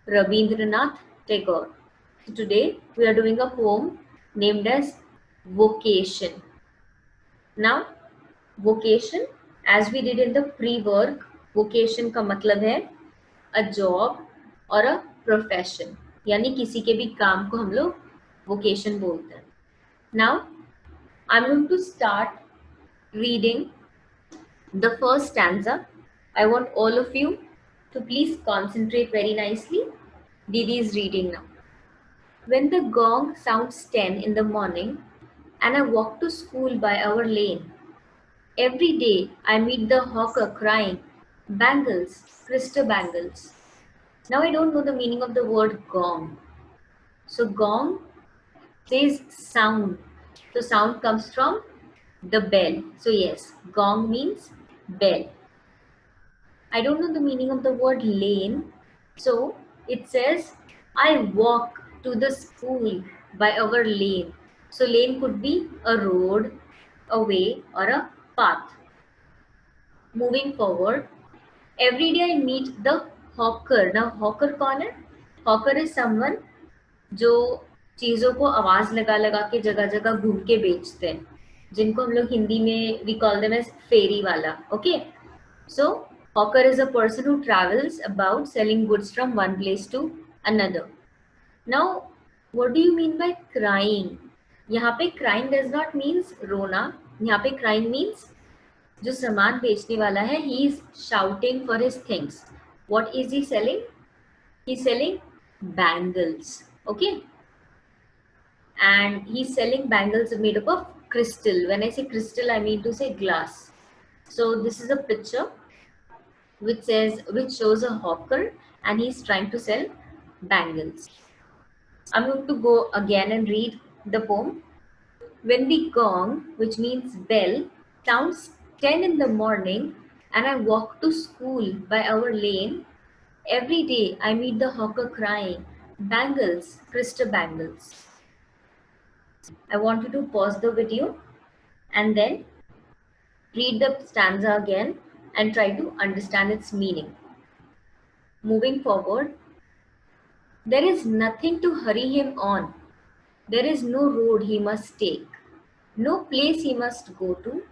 Rabindranath Tagore. So today we are doing a poem named as Vocation. Now, vocation, as we did in the pre-work, vocation का मतलब है a job और a profession. यानी किसी के भी काम को हम लोग vocation बोलते हैं. Now, I'm going to start reading the first stanza. I want all of you to please concentrate very nicely. Didi is reading now. When the gong sounds 10 in the morning and I walk to school by our lane, every day I meet the hawker crying, "Bangles, crystal bangles." Now I don't know the meaning of the word gong. So gong says sound. So sound comes from the bell. So yes, gong means bell. I don't know the meaning of the word lane. So it says, I walk to the school by our lane. So lane could be a road, a way, or a path. Moving forward, every day I meet the hawker. Now hawker कौन है? Hawker is someone जो चीज़ों को आवाज़ लगा लगा के जगह जगह घूम के बेचते हैं, जिनको हम लोग हिंदी में we call them as फेरी वाला. Okay, so hawker is a person who travels about selling goods from one place to another. Now, what do you mean by crying? यहाँ पे crying does not means रोना. यहाँ पे crying means जो सामान बेचने वाला है he is shouting for his things. What is he selling? He's selling bangles. Okay, and he's selling bangles made up of crystal. When I say crystal, I mean to say glass. So this is a picture which shows a hawker and he's trying to sell bangles. I'm going to go again and read the poem. When the gong, which means bell, sounds 10 in the morning and I walk to school by our lane, every day I meet the hawker crying, "Bangles, crystal bangles." I want you to pause the video and then read the stanza again and try to understand its meaning. Moving forward, there is nothing to hurry him on. There is no road he must take, no place he must go to,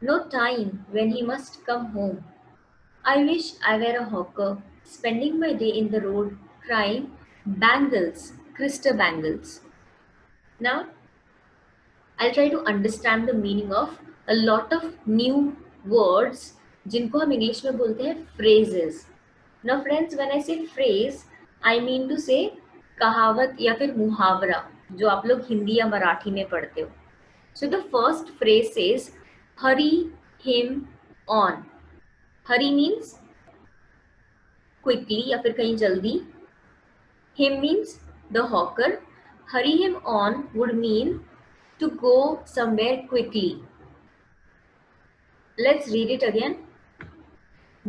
no time when he must come home. I wish I were a hawker, spending my day in the road, crying, "Bangles, crystal bangles." Now, I'll try to understand the meaning of a lot of new words जिनको हम English में बोलते हैं phrases. Now friends, when I say phrase, I mean to say कहावत या फिर मुहावरा जो आप लोग हिंदी या मराठी में पढ़ते हो. So the first phrase says hurry him on. Hurry means quickly या फिर कहीं जल्दी. Him means the hawker. Hurry him on would mean to go somewhere quickly. Let's read it again.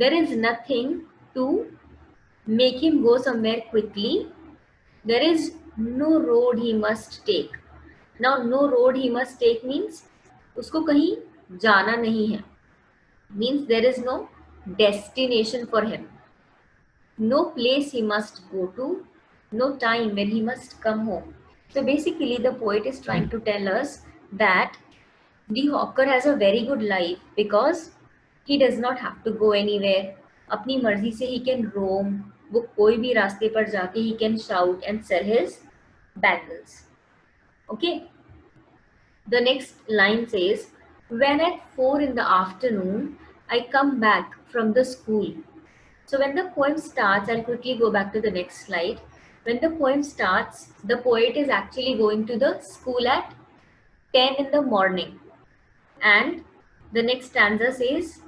There is nothing to make him go somewhere quickly. There is no road he must take. Now, no road he must take means उसको कहीं जाना नहीं है. Means there is no destination for him. No place he must go to. No time when he must come home. So basically, the poet is trying to tell us that the hawker has a very good life because he does not have to go anywhere. अपनी मर्जी से he can roam. वो कोई भी रास्ते पर जाके he can shout and sell his bangles. Okay. The next line says, when at 4 in the afternoon I come back from the school. So when the poem starts, I'll quickly go back to the next slide. When the poem starts, the poet is actually going to the school at 10 in the morning. And the next stanza says,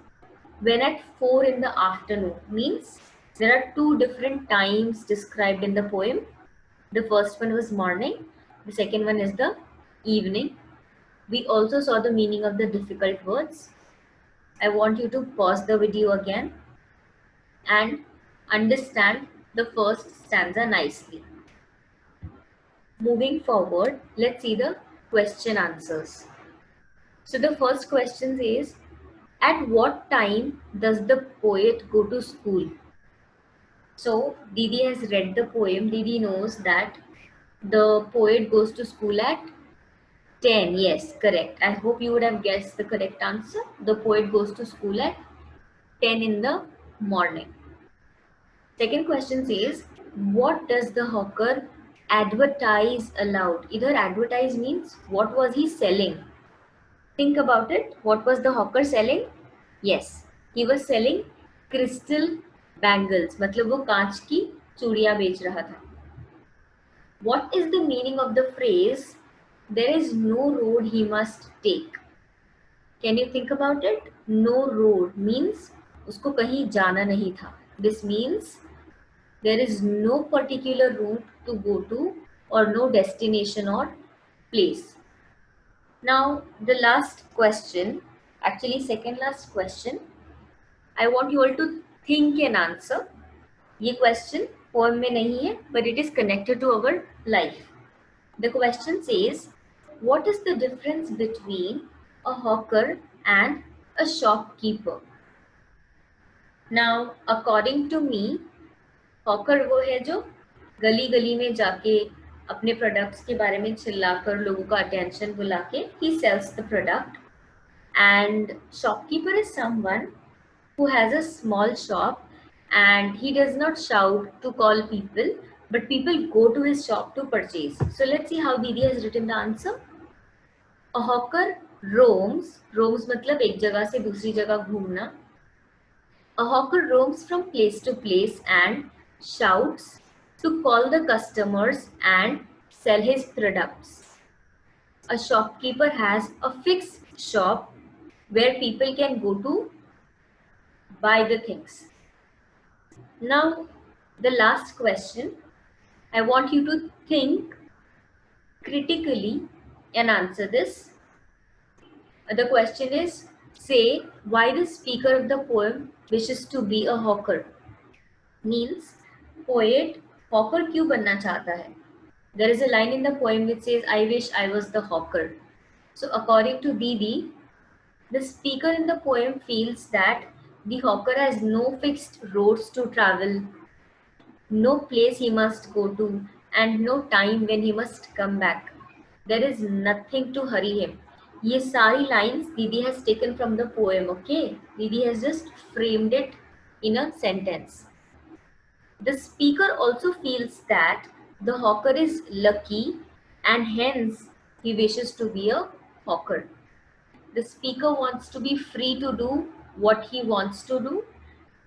when at 4 in the afternoon, means there are two different times described in the poem. The first one was morning, the second one is the evening. We also saw the meaning of the difficult words. I want you to pause the video again and understand the first stanza nicely. Moving forward, let's see the question answers. So the first question is, at what time does the poet go to school? So Didi has read the poem. Didi knows that the poet goes to school at 10. Yes, correct. I hope you would have guessed the correct answer. The poet goes to school at 10 in the morning. Second question says, what does the hawker advertise aloud? Either advertise means what was he selling? Think about it. What was the hawker selling? Yes, he was selling crystal bangles. मतलब वो कांच की चूड़ियां बेच रहा था. What is the meaning of the phrase, there is no road he must take? Can you think about it? No road means उसको कहीं जाना नहीं था. This means there is no particular route to go to or no destination or place. Now the last question, actually second last question, I want you all to think and answer. ये question poem में नहीं है, but it is connected to our life. The question says, what is the difference between a hawker and a shopkeeper? Now, according to me, hawker वो है जो गली गली में जाके अपने प्रोडक्ट्स के बारे में चिल्लाकर लोगों का अटेंशन बुला के he sells the product, and shopkeeper is someone who has a small shop and he does not shout to call people, but people go to his shop to purchase. So let's see how Didi has written the answer. A hawker roams मतलब एक जगह से दूसरी जगह घूमना. A hawker roams from place to place and shouts to call the customers and sell his products. A shopkeeper has a fixed shop where people can go to buy the things. Now, the last question, I want you to think critically and answer this. The question is, say why the speaker of the poem wishes to be a hawker. Means, poet hawker क्यों बनना चाहता है? There is a line in the poem which says, I wish I was the hawker. So according to Didi, the speaker in the poem feels that the hawker has no fixed roads to travel, no place he must go to, and no time when he must come back. There is nothing to hurry him. ये सारी lines Didi has taken from the poem, okay? Didi has just framed it in a sentence. The speaker also feels that the hawker is lucky and hence he wishes to be a hawker. The speaker wants to be free to do what he wants to do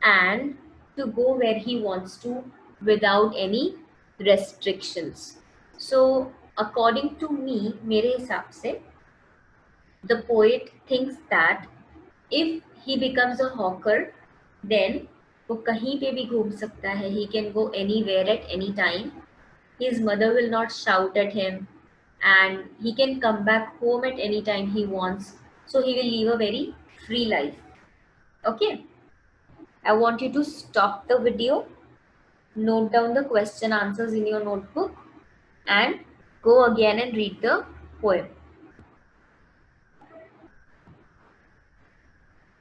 and to go where he wants to without any restrictions. So according to me, मेरे हिसाब से, the poet thinks that if he becomes a hawker, then वो कहीं पे भी घूम सकता है. He can go anywhere at any time. His mother will not shout at him and he can come back home at any time he wants. So he will live a very free life. Okay. I want you to stop the video, note down the question answers in your notebook and go again and read the poem.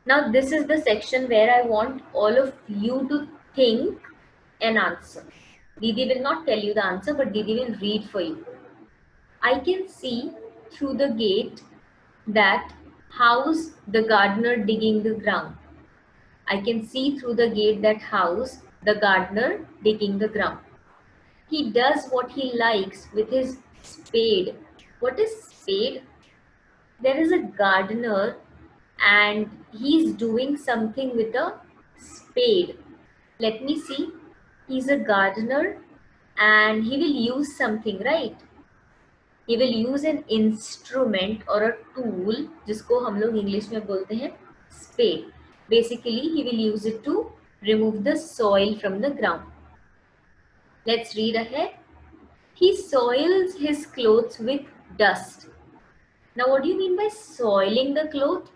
Now this is the section where I want all of you to think and answer. Didi will not tell you the answer, but Didi will read for you. I can see through the gate that house the gardener digging the ground. I can see through the gate that house the gardener digging the ground. He does what he likes with his spade. What is spade? There is a gardener and he's doing something with a spade. Let me see. He's a gardener and he will use something, right? He will use an instrument or a tool जिसको हम लोग English में बोलते हैं spade. Basically, he will use it to remove the soil from the ground. Let's read ahead. He soils his clothes with dust. Now, what do you mean by soiling the cloth?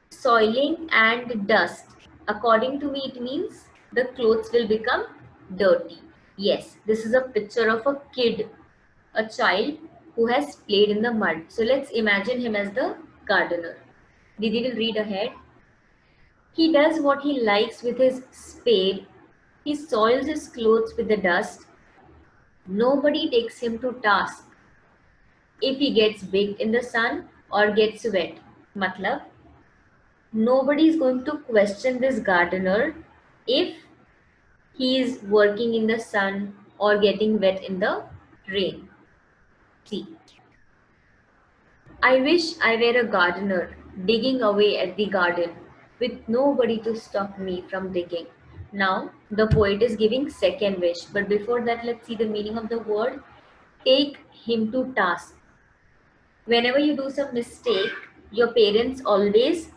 Soiling and dust. According to me, it means the clothes will become dirty. Yes, this is a picture of a kid, a child who has played in the mud. So let's imagine him as the gardener. Didi will read ahead. He does what he likes with his spade He soils his clothes with the dust. Nobody takes him to task if he gets baked in the sun or gets wet. Matlab, nobody is going to question this gardener if he is working in the sun or getting wet in the rain. See, I wish I were a gardener digging away at the garden with nobody to stop me from digging. Now, the poet is giving second wish, but before that, let's see the meaning of the word take him to task. Whenever you do some mistake, your parents always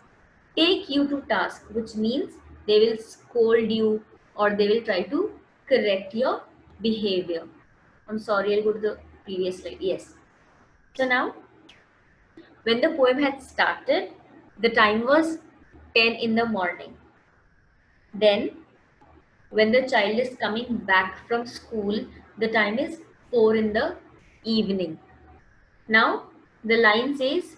take you to task, which means they will scold you or they will try to correct your behavior. I'm sorry, I'll go to the previous slide. Yes. So now, when the poem had started, the time was 10 in the morning. Then, when the child is coming back from school, the time is 4 in the evening. Now, the line says,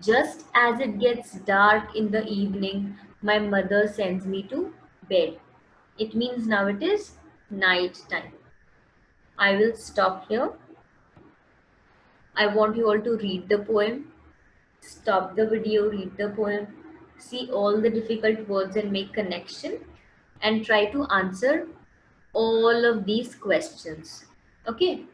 just as it gets dark in the evening, my mother sends me to bed. It means now it is night time. I will stop here. I want you all to read the poem, stop the video, read the poem, see all the difficult words and make connection, and try to answer all of these questions. Okay.